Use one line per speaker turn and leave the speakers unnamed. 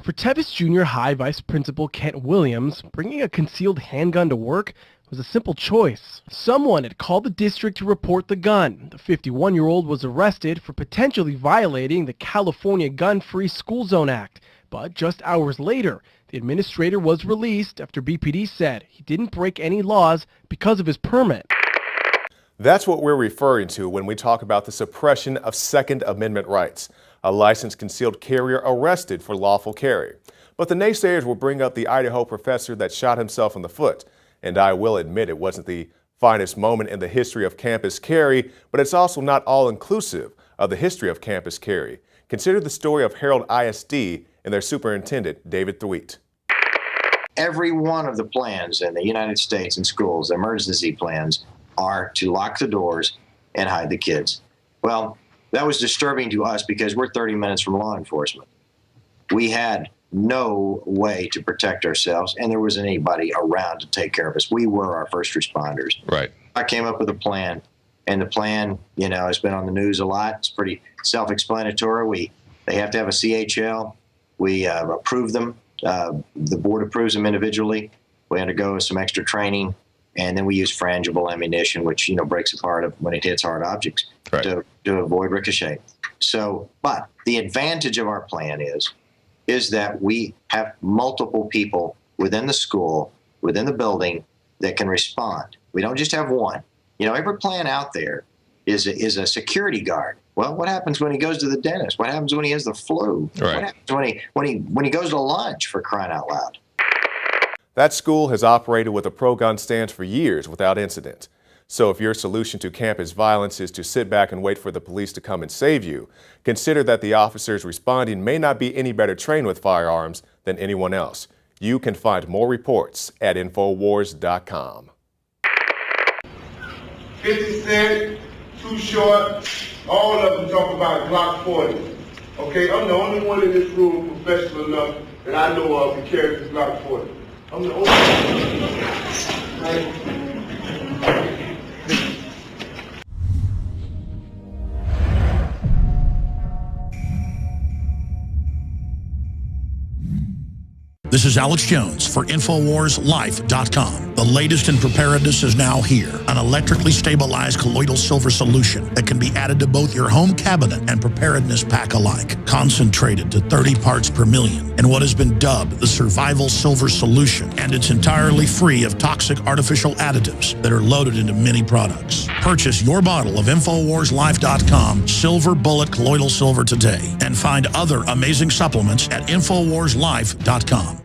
For Tevis Junior High Vice Principal Kent Williams, bringing a concealed handgun to work was a simple choice. Someone had called the district to report the gun. The 51-year-old was arrested for potentially violating the California Gun-Free School Zone Act. But just hours later, the administrator was released after BPD said he didn't break any laws because of his permit.
That's what we're referring to when we talk about the suppression of Second Amendment rights. A licensed concealed carrier arrested for lawful carry. But the naysayers will bring up the Idaho professor that shot himself in the foot. And I will admit it wasn't the finest moment in the history of campus carry, but it's also not all-inclusive of the history of campus carry. Consider the story of Harold ISD and their superintendent, David Thweet.
Every one of the plans in the United States in schools, emergency plans, are to lock the doors and hide the kids. Well, that was disturbing to us because we're 30 minutes from law enforcement. We had no way to protect ourselves, and there wasn't anybody around to take care of us. We were our first responders.
Right.
I came up with a plan, and the plan, you know, has been on the news a lot. It's pretty self-explanatory. They have to have a CHL. We approve them. The board approves them individually. We undergo some extra training, and then we use frangible ammunition, which, you know, breaks apart when it hits hard objects, right, to avoid ricochet. So, but the advantage of our plan is that we have multiple people within the school, within the building, that can respond. We don't just have one. You know, every plan out there is a security guard. Well, what happens when he goes to the dentist? What happens when he has the flu? Right. What happens when he goes to lunch, for crying out loud?
That school has operated with a pro-gun stance for years without incident. So if your solution to campus violence is to sit back and wait for the police to come and save you, consider that the officers responding may not be any better trained with firearms than anyone else. You can find more reports at Infowars.com.
50 Cent, Too Short, all of them talk about Glock 40. Okay, I'm the only one in this room professional enough that I know of to carry this Glock 40. I'm the only one.
This is Alex Jones for InfoWarsLife.com. The latest in preparedness is now here. An electrically stabilized colloidal silver solution that can be added to both your home cabinet and preparedness pack alike. Concentrated to 30 parts per million in what has been dubbed the survival silver solution. And it's entirely free of toxic artificial additives that are loaded into many products. Purchase your bottle of InfoWarsLife.com Silver Bullet Colloidal Silver today and find other amazing supplements at InfoWarsLife.com.